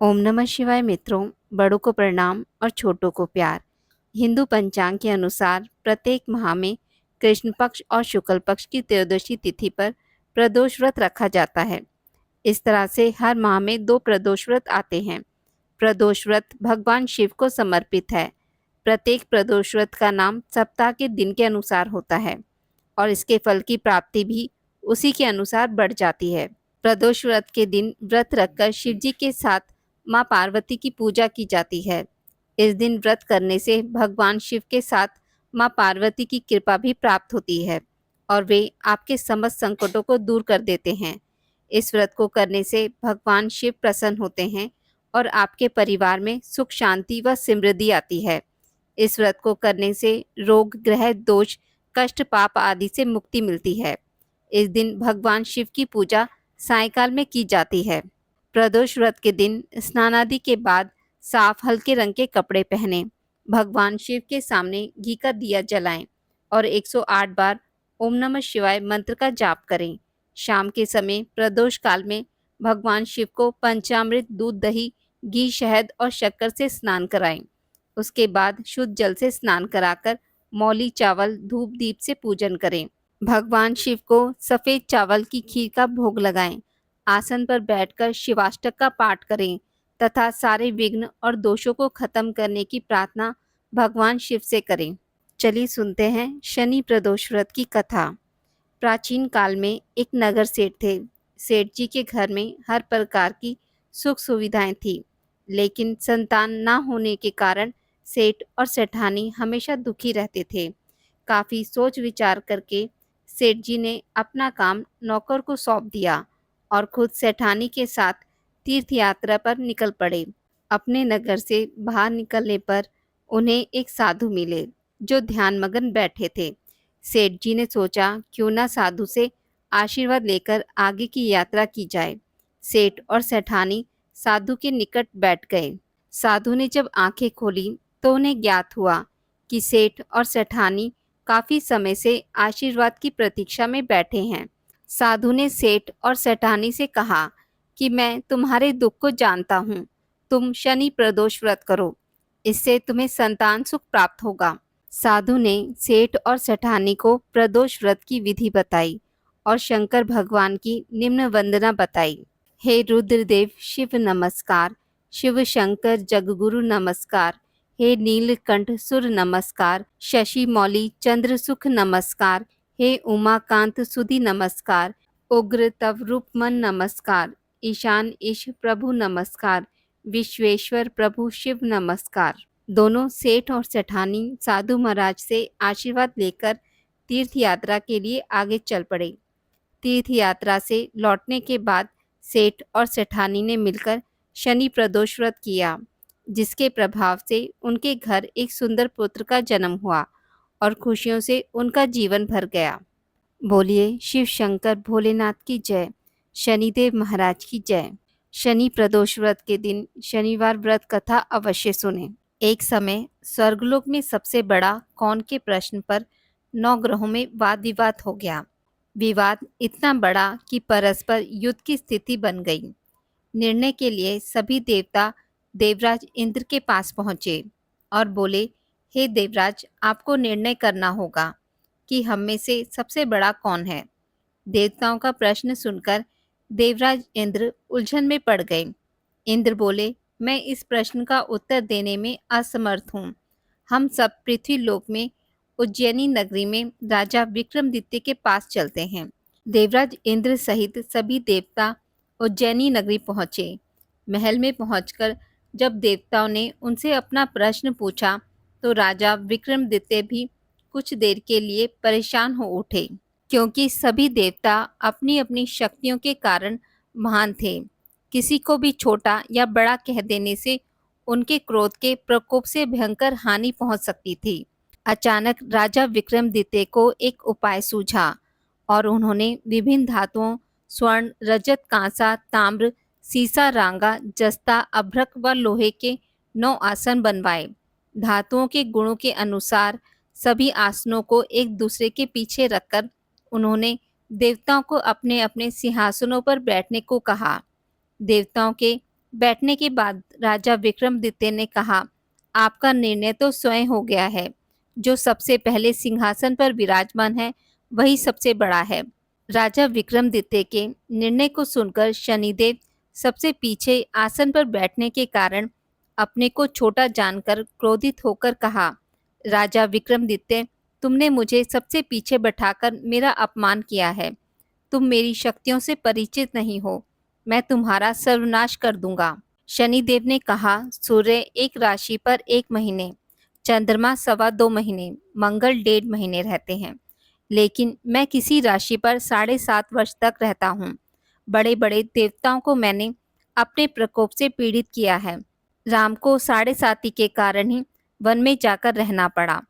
ओम नमः शिवाय मित्रों, बड़ों को प्रणाम और छोटों को प्यार। हिंदू पंचांग के अनुसार प्रत्येक माह में कृष्ण पक्ष और शुक्ल पक्ष की त्रयोदशी तिथि पर प्रदोष व्रत रखा जाता है। इस तरह से हर माह में दो प्रदोष व्रत आते हैं। प्रदोष व्रत भगवान शिव को समर्पित है। प्रत्येक प्रदोष व्रत का नाम सप्ताह के दिन के अनुसार होता है और इसके फल की प्राप्ति भी उसी के अनुसार बढ़ जाती है। प्रदोष व्रत के दिन व्रत रखकर शिव जी के साथ माँ पार्वती की पूजा की जाती है। इस दिन व्रत करने से भगवान शिव के साथ माँ पार्वती की कृपा भी प्राप्त होती है और वे आपके समस्त संकटों को दूर कर देते हैं। इस व्रत को करने से भगवान शिव प्रसन्न होते हैं और आपके परिवार में सुख शांति व समृद्धि आती है। इस व्रत को करने से रोग ग्रह दोष कष्ट पाप आदि से मुक्ति मिलती है। इस दिन भगवान शिव की पूजा सायंकाल में की जाती है। प्रदोष व्रत के दिन स्नानादि के बाद साफ हल्के रंग के कपड़े पहने भगवान शिव के सामने घी का दिया जलाएं और 108 बार ओम नमः शिवाय मंत्र का जाप करें। शाम के समय प्रदोष काल में भगवान शिव को पंचामृत दूध दही घी शहद और शक्कर से स्नान कराएं। उसके बाद शुद्ध जल से स्नान कराकर मौली चावल धूप दीप से पूजन करें। भगवान शिव को सफ़ेद चावल की खीर का भोग लगाएं। आसन पर बैठकर शिवाष्टक का पाठ करें तथा सारे विघ्न और दोषों को खत्म करने की प्रार्थना भगवान शिव से करें। चलिए सुनते हैं शनि प्रदोष व्रत की कथा। प्राचीन काल में एक नगर सेठ थे। सेठ जी के घर में हर प्रकार की सुख सुविधाएं थी, लेकिन संतान न होने के कारण सेठ और सेठानी हमेशा दुखी रहते थे। काफ़ी सोच विचार करके सेठ जी ने अपना काम नौकर को सौंप दिया और खुद सेठानी के साथ तीर्थ यात्रा पर निकल पड़े। अपने नगर से बाहर निकलने पर उन्हें एक साधु मिले जो ध्यानमग्न बैठे थे। सेठ जी ने सोचा क्यों ना साधु से आशीर्वाद लेकर आगे की यात्रा की जाए। सेठ और सेठानी साधु के निकट बैठ गए। साधु ने जब आंखें खोली तो उन्हें ज्ञात हुआ कि सेठ और सेठानी काफी समय से आशीर्वाद की प्रतीक्षा में बैठे हैं। साधु ने सेठ और सेठानी से कहा कि मैं तुम्हारे दुख को जानता हूँ। तुम शनि प्रदोष व्रत करो, इससे तुम्हें संतान सुख प्राप्त होगा। साधु ने सेठ और सेठानी को प्रदोष व्रत की विधि बताई और शंकर भगवान की निम्न वंदना बताई। हे रुद्रदेव शिव नमस्कार, शिव शंकर जगगुरु नमस्कार, हे नीलकंठ सुर नमस्कार, शशि मौली चंद्र सुख नमस्कार, हे उमाकांत सुधि नमस्कार, उग्र तव रूप मन नमस्कार, ईशान ईश प्रभु नमस्कार, विश्वेश्वर प्रभु शिव नमस्कार। दोनों सेठ और सेठानी साधु महाराज से आशीर्वाद लेकर तीर्थ यात्रा के लिए आगे चल पड़े। तीर्थ यात्रा से लौटने के बाद सेठ और सेठानी ने मिलकर शनि प्रदोष व्रत किया, जिसके प्रभाव से उनके घर एक सुंदर पुत्र का जन्म हुआ और खुशियों से उनका जीवन भर गया। बोलिए शिव शंकर भोलेनाथ की जय, शनिदेव महाराज की जय। शनि प्रदोष व्रत के दिन शनिवार व्रत कथा अवश्य सुने। एक समय स्वर्गलोक में सबसे बड़ा कौन के प्रश्न पर 9 ग्रहों में वाद विवाद हो गया। विवाद इतना बड़ा कि परस्पर युद्ध की स्थिति बन गई। निर्णय के लिए सभी देवता देवराज इंद्र के पास पहुँचे और बोले, हे देवराज, आपको निर्णय करना होगा कि हम में से सबसे बड़ा कौन है। देवताओं का प्रश्न सुनकर देवराज इंद्र उलझन में पड़ गए। इंद्र बोले, मैं इस प्रश्न का उत्तर देने में असमर्थ हूँ। हम सब पृथ्वी लोक में उज्जैनी नगरी में राजा विक्रमादित्य के पास चलते हैं। देवराज इंद्र सहित सभी देवता उज्जैनी नगरी पहुँचे। महल में पहुंचकर जब देवताओं ने उनसे अपना प्रश्न पूछा तो राजा विक्रमादित्य भी कुछ देर के लिए परेशान हो उठे, क्योंकि सभी देवता अपनी अपनी शक्तियों के कारण महान थे। किसी को भी छोटा या बड़ा कह देने से उनके क्रोध के प्रकोप से भयंकर हानि पहुंच सकती थी। अचानक राजा विक्रमादित्य को एक उपाय सूझा और उन्होंने विभिन्न धातुओं स्वर्ण रजत कांसा ताम्र सीसा रांगा जस्ता अभ्रक व लोहे के 9 आसन बनवाए। धातुओं के गुणों के अनुसार सभी आसनों को एक दूसरे के पीछे रखकर उन्होंने देवताओं को अपने अपने सिंहासनों पर बैठने को कहा। देवताओं के बैठने के बाद राजा विक्रमादित्य ने कहा, आपका निर्णय तो स्वयं हो गया है। जो सबसे पहले सिंहासन पर विराजमान है वही सबसे बड़ा है। राजा विक्रमादित्य के निर्णय को सुनकर शनिदेव सबसे पीछे आसन पर बैठने के कारण अपने को छोटा जानकर क्रोधित होकर कहा, राजा विक्रमादित्य, तुमने मुझे सबसे पीछे बैठाकर मेरा अपमान किया है। तुम मेरी शक्तियों से परिचित नहीं हो। मैं तुम्हारा सर्वनाश कर दूंगा। शनिदेव ने कहा, सूर्य एक राशि पर 1 महीने, चंद्रमा 2.25 महीने, मंगल 1.5 महीने रहते हैं, लेकिन मैं किसी राशि पर 7.5 वर्ष तक रहता हूँ। बड़े बड़े देवताओं को मैंने अपने प्रकोप से पीड़ित किया है। राम को 7.5 के कारण ही वन में जाकर रहना पड़ा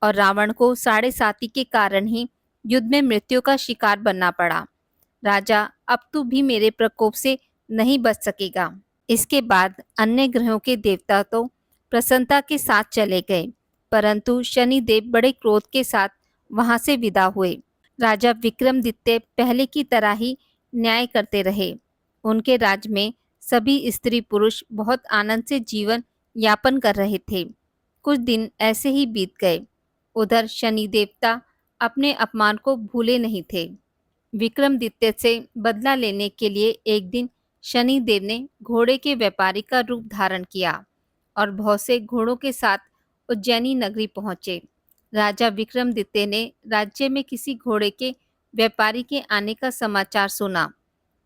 और रावण को 7.5 के कारण ही युद्ध में मृत्यु का शिकार बनना पड़ा। राजा, अब तू भी मेरे प्रकोप से नहीं बच सकेगा। इसके बाद अन्य ग्रहों के देवता तो प्रसन्नता के साथ चले गए, परंतु शनिदेव बड़े क्रोध के साथ वहां से विदा हुए। राजा विक्रमादित्य पहले की तरह ही न्याय करते रहे। उनके राज्य में सभी स्त्री पुरुष बहुत आनंद से जीवन यापन कर रहे थे। कुछ दिन ऐसे ही बीत गए। उधर शनि देवता अपने अपमान को भूले नहीं थे। विक्रमादित्य से बदला लेने के लिए एक दिन शनि देव ने घोड़े के व्यापारी का रूप धारण किया और बहुत से घोड़ों के साथ उज्जैनी नगरी पहुंचे। राजा विक्रमादित्य ने राज्य में किसी घोड़े के व्यापारी के आने का समाचार सुना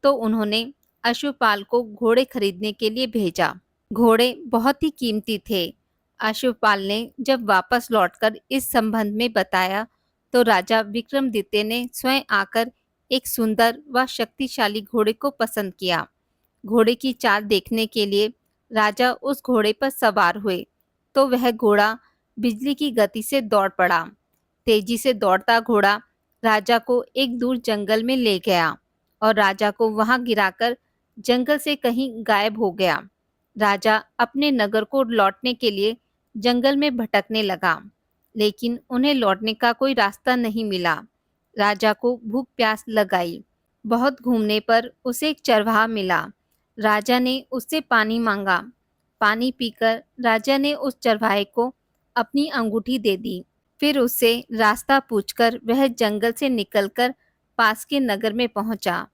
तो उन्होंने अश्वपाल को घोड़े खरीदने के लिए भेजा। घोड़े बहुत ही कीमती थे। अश्वपाल ने जब वापस लौटकर इस संबंध में बताया तो राजा विक्रमादित्य ने स्वयं आकर एक सुंदर व शक्तिशाली घोड़े को पसंद किया। घोड़े की चाल देखने के लिए राजा उस घोड़े पर सवार हुए तो वह घोड़ा बिजली की गति से दौड़ पड़ा। तेजी से दौड़ता घोड़ा राजा को एक दूर जंगल में ले गया और राजा को वहां गिराकर जंगल से कहीं गायब हो गया। राजा अपने नगर को लौटने के लिए जंगल में भटकने लगा, लेकिन उन्हें लौटने का कोई रास्ता नहीं मिला। राजा को भूख प्यास लगाई। बहुत घूमने पर उसे एक चरवाहा मिला। राजा ने उससे पानी मांगा। पानी पीकर राजा ने उस चरवाहे को अपनी अंगूठी दे दी। फिर उससे रास्ता पूछकर वह जंगल से निकलकर पास के नगर में पहुंचा।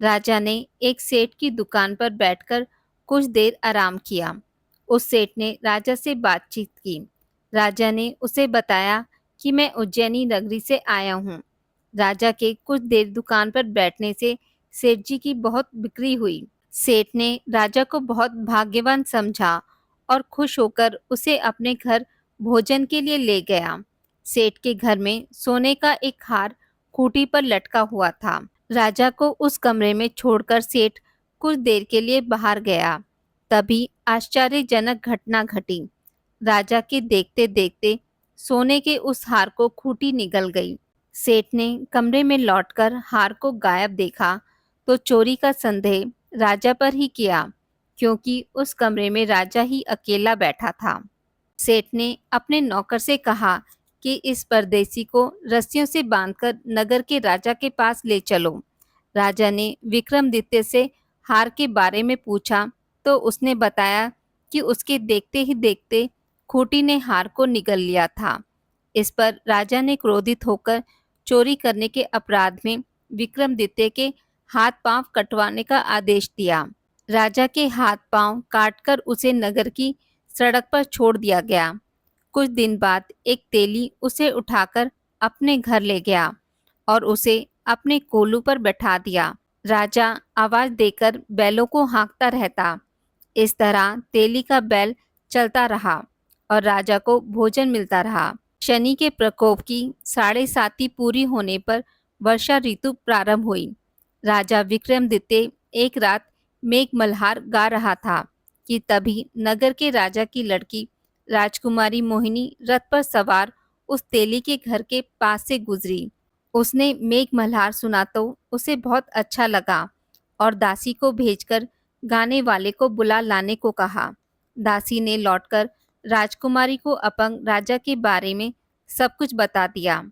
राजा ने एक सेठ की दुकान पर बैठकर कुछ देर आराम किया। उस सेठ ने राजा से बातचीत की। राजा ने उसे बताया कि मैं उज्जैनी नगरी से आया हूँ। राजा के कुछ देर दुकान पर बैठने से सेठ जी की बहुत बिक्री हुई। सेठ ने राजा को बहुत भाग्यवान समझा और खुश होकर उसे अपने घर भोजन के लिए ले गया। सेठ के घर में सोने का एक हार खूंटी पर लटका हुआ था। राजा को उस कमरे में छोड़कर सेठ कुछ देर के लिए बाहर गया। तभी आश्चर्यजनक घटना घटी। राजा के देखते देखते सोने के उस हार को खूंटी निगल गई। सेठ ने कमरे में लौटकर हार को गायब देखा तो चोरी का संदेह राजा पर ही किया, क्योंकि उस कमरे में राजा ही अकेला बैठा था। सेठ ने अपने नौकर से कहा कि इस परदेसी को रस्सियों से बांधकर नगर के राजा के पास ले चलो। राजा ने विक्रमादित्य से हार के बारे में पूछा तो उसने बताया कि उसके देखते ही देखते खूंटी ने हार को निगल लिया था। इस पर राजा ने क्रोधित होकर चोरी करने के अपराध में विक्रमादित्य के हाथ पांव कटवाने का आदेश दिया। राजा के हाथ पांव काटकर उसे नगर की सड़क पर छोड़ दिया गया। कुछ दिन बाद एक तेली उसे उठाकर अपने घर ले गया और उसे अपने कोलू पर बैठा दिया। राजा आवाज देकर बैलों को हाँकता रहता। इस तरह तेली का बैल चलता रहा और राजा को भोजन मिलता रहा। शनि के प्रकोप की 7.5 पूरी होने पर वर्षा ऋतु प्रारंभ हुई। राजा विक्रमादित्य एक रात मेघ मल्हार गा रहा था कि तभी नगर के राजा की लड़की राजकुमारी मोहिनी रथ पर सवार उस तेली के घर के पास से गुजरी। उसने मेघ मल्हार सुना तो उसे बहुत अच्छा लगा और दासी को भेजकर गाने वाले को बुला लाने को कहा। दासी ने लौटकर राजकुमारी को अपंग राजा के बारे में सब कुछ बता दिया।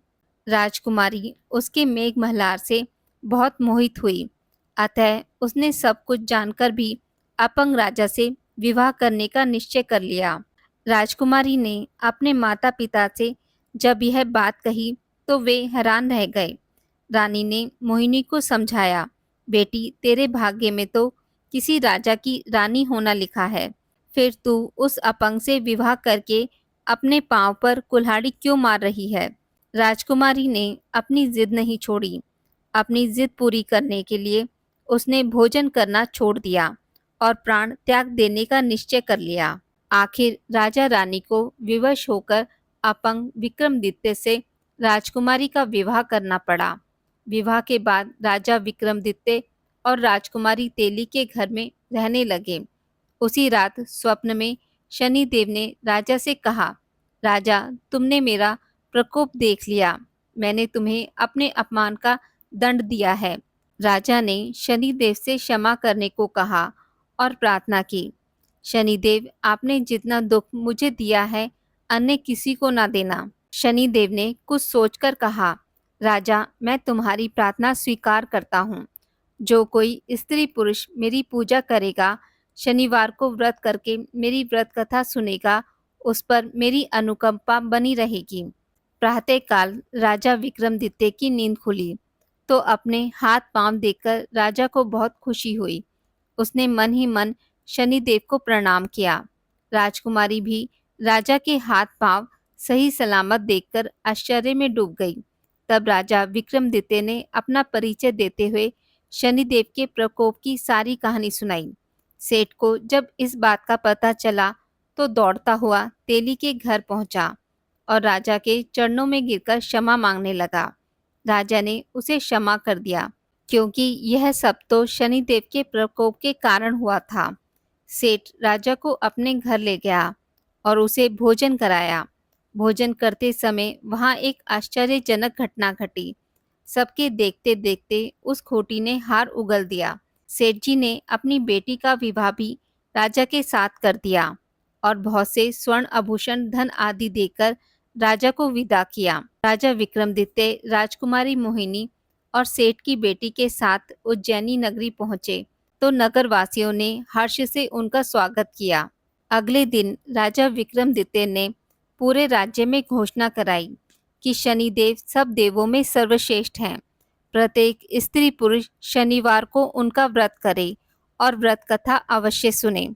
राजकुमारी उसके मेघ मल्हार से बहुत मोहित हुई, अतः उसने सब कुछ जानकर भी अपंग राजा से विवाह करने का निश्चय कर लिया। राजकुमारी ने अपने माता पिता से जब यह बात कही तो वे हैरान रह गए। रानी ने मोहिनी को समझाया, बेटी तेरे भाग्य में तो किसी राजा की रानी होना लिखा है, फिर तू उस अपंग से विवाह करके अपने पांव पर कुल्हाड़ी क्यों मार रही है। राजकुमारी ने अपनी जिद नहीं छोड़ी। अपनी जिद पूरी करने के लिए उसने भोजन करना छोड़ दिया और प्राण त्याग देने का निश्चय कर लिया। आखिर राजा रानी को विवश होकर अपंग विक्रमादित्य से राजकुमारी का विवाह करना पड़ा। विवाह के बाद राजा विक्रमादित्य और राजकुमारी तेली के घर में रहने लगे। उसी रात स्वप्न में शनिदेव ने राजा से कहा, राजा तुमने मेरा प्रकोप देख लिया, मैंने तुम्हें अपने अपमान का दंड दिया है। राजा ने शनिदेव से क्षमा करने को कहा और प्रार्थना की, शनिदेव आपने जितना दुख मुझे दिया है अन्य किसी को ना देना। शनिदेव ने कुछ सोचकर कहा, राजा मैं तुम्हारी प्रार्थना स्वीकार करता हूँ। जो कोई स्त्री पुरुष मेरी पूजा करेगा, शनिवार को व्रत करके मेरी व्रत कथा सुनेगा, उस पर मेरी अनुकंपा बनी रहेगी। प्रातःकाल राजा विक्रमादित्य की नींद खुली तो अपने हाथ पांव देखकर राजा को बहुत खुशी हुई। उसने मन ही मन शनिदेव को प्रणाम किया। राजकुमारी भी राजा के हाथ पांव सही सलामत देखकर आश्चर्य में डूब गई। तब राजा विक्रमादित्य ने अपना परिचय देते हुए शनिदेव के प्रकोप की सारी कहानी सुनाई। सेठ को जब इस बात का पता चला तो दौड़ता हुआ तेली के घर पहुंचा और राजा के चरणों में गिरकर क्षमा मांगने लगा। राजा ने उसे क्षमा कर दिया, क्योंकि यह सब तो शनिदेव के प्रकोप के कारण हुआ था। सेठ राजा को अपने घर ले गया और उसे भोजन कराया। भोजन करते समय वहां एक आश्चर्यजनक घटना घटी। सबके देखते देखते उस खोटी ने हार उगल दिया। सेठ जी ने अपनी बेटी का विवाह भी राजा के साथ कर दिया और बहुत से स्वर्ण आभूषण धन आदि देकर राजा को विदा किया। राजा विक्रमादित्य राजकुमारी मोहिनी और सेठ की बेटी के साथ उज्जैनी नगरी पहुंचे तो नगरवासियों ने हर्ष से उनका स्वागत किया। अगले दिन राजा विक्रमादित्य ने पूरे राज्य में घोषणा कराई कि शनिदेव सब देवों में सर्वश्रेष्ठ हैं। प्रत्येक स्त्री पुरुष शनिवार को उनका व्रत करे और व्रत कथा अवश्य सुने।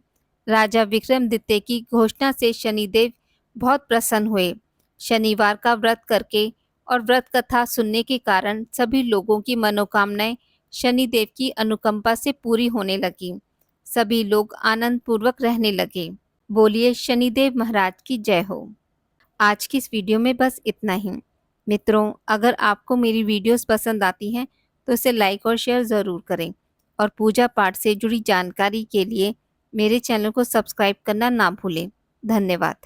राजा विक्रमादित्य की घोषणा से शनिदेव बहुत प्रसन्न हुए। शनिवार का व्रत करके और व्रत कथा सुनने के कारण सभी लोगों की मनोकामनाएं शनिदेव की अनुकंपा से पूरी होने लगी। सभी लोग आनंद पूर्वक रहने लगे। बोलिए शनिदेव महाराज की जय हो। आज की इस वीडियो में बस इतना ही। मित्रों, अगर आपको मेरी वीडियोस पसंद आती हैं तो इसे लाइक और शेयर ज़रूर करें और पूजा पाठ से जुड़ी जानकारी के लिए मेरे चैनल को सब्सक्राइब करना ना भूलें। धन्यवाद।